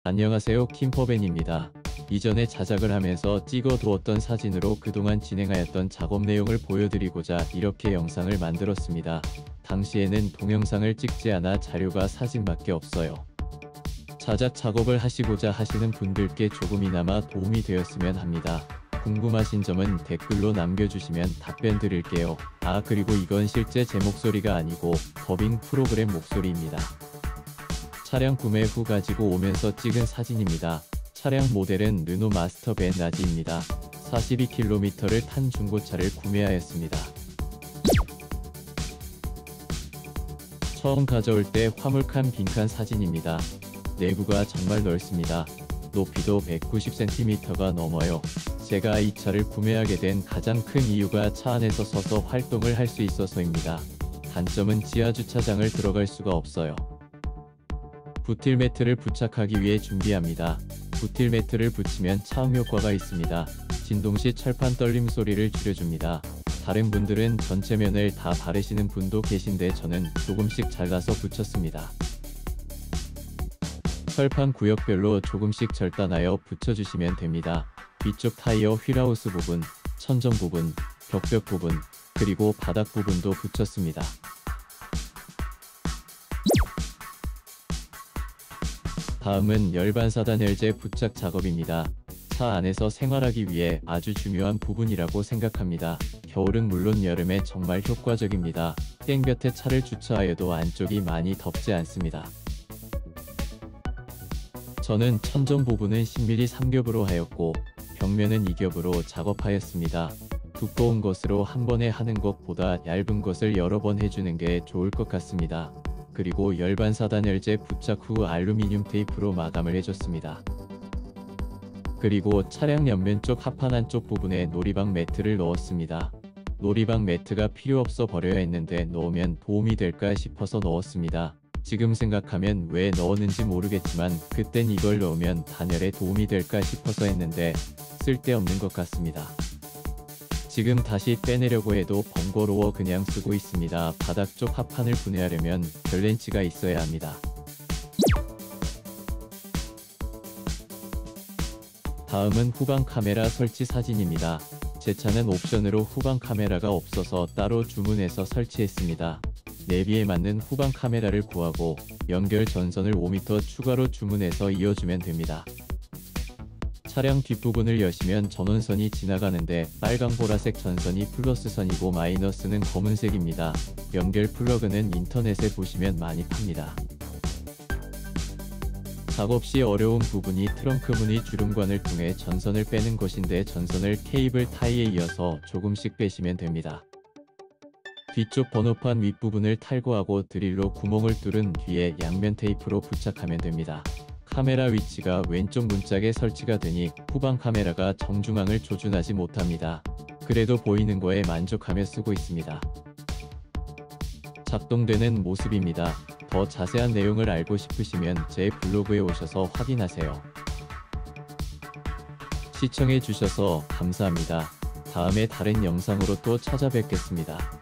안녕하세요, 김퍼벤입니다. 이전에 자작을 하면서 찍어두었던 사진으로 그동안 진행하였던 작업 내용을 보여드리고자 이렇게 영상을 만들었습니다. 당시에는 동영상을 찍지 않아 자료가 사진밖에 없어요. 자작 작업을 하시고자 하시는 분들께 조금이나마 도움이 되었으면 합니다. 궁금하신 점은 댓글로 남겨주시면 답변 드릴게요. 그리고 이건 실제 제 목소리가 아니고 더빙 프로그램 목소리입니다. 차량 구매 후 가지고 오면서 찍은 사진입니다. 차량 모델은 르노 마스터 벤 라지입니다. 42km를 탄 중고차를 구매하였습니다. 처음 가져올 때 화물칸 빈칸 사진입니다. 내부가 정말 넓습니다. 높이도 190cm가 넘어요. 제가 이 차를 구매하게 된 가장 큰 이유가 차 안에서 서서 활동을 할 수 있어서입니다. 단점은 지하 주차장을 들어갈 수가 없어요. 부틸 매트를 부착하기 위해 준비합니다. 부틸 매트를 붙이면 차음 효과가 있습니다. 진동 시 철판 떨림 소리를 줄여줍니다. 다른 분들은 전체 면을 다 바르시는 분도 계신데 저는 조금씩 잘라서 붙였습니다. 철판 구역별로 조금씩 절단하여 붙여주시면 됩니다. 뒤쪽 타이어 휠하우스 부분, 천정 부분, 격벽 부분, 그리고 바닥 부분도 붙였습니다. 다음은 열반사단열재 부착 작업입니다. 차 안에서 생활하기 위해 아주 중요한 부분이라고 생각합니다. 겨울은 물론 여름에 정말 효과적입니다. 땡볕에 차를 주차하여도 안쪽이 많이 덥지 않습니다. 저는 천정 부분은 10mm 3겹으로 하였고 벽면은 2겹으로 작업하였습니다. 두꺼운 것으로 한 번에 하는 것보다 얇은 것을 여러 번 해주는 게 좋을 것 같습니다. 그리고 열반사단열재 부착 후 알루미늄 테이프로 마감을 해줬습니다. 그리고 차량 옆면 쪽 하판 안쪽 부분에 놀이방 매트를 넣었습니다. 놀이방 매트가 필요 없어 버려야 했는데 넣으면 도움이 될까 싶어서 넣었습니다. 지금 생각하면 왜 넣었는지 모르겠지만 그땐 이걸 넣으면 단열에 도움이 될까 싶어서 했는데 쓸데없는 것 같습니다. 지금 다시 빼내려고 해도 번거로워 그냥 쓰고 있습니다. 바닥 쪽 하판을 분해하려면 별렌치가 있어야 합니다. 다음은 후방 카메라 설치 사진입니다. 제 차는 옵션으로 후방 카메라가 없어서 따로 주문해서 설치했습니다. 내비에 맞는 후방 카메라를 구하고 연결 전선을 5m 추가로 주문해서 이어주면 됩니다. 차량 뒷부분을 여시면 전원선이 지나가는데 빨강 보라색 전선이 플러스선이고 마이너스는 검은색입니다. 연결 플러그는 인터넷에 보시면 많이 팝니다. 작업 시 어려운 부분이 트렁크 문의 주름관을 통해 전선을 빼는 것인데 전선을 케이블 타이에 이어서 조금씩 빼시면 됩니다. 뒤쪽 번호판 윗부분을 탈거하고 드릴로 구멍을 뚫은 뒤에 양면 테이프로 부착하면 됩니다. 카메라 위치가 왼쪽 문짝에 설치가 되니 후방 카메라가 정중앙을 조준하지 못합니다. 그래도 보이는 거에 만족하며 쓰고 있습니다. 작동되는 모습입니다. 더 자세한 내용을 알고 싶으시면 제 블로그에 오셔서 확인하세요. 시청해주셔서 감사합니다. 다음에 다른 영상으로 또 찾아뵙겠습니다.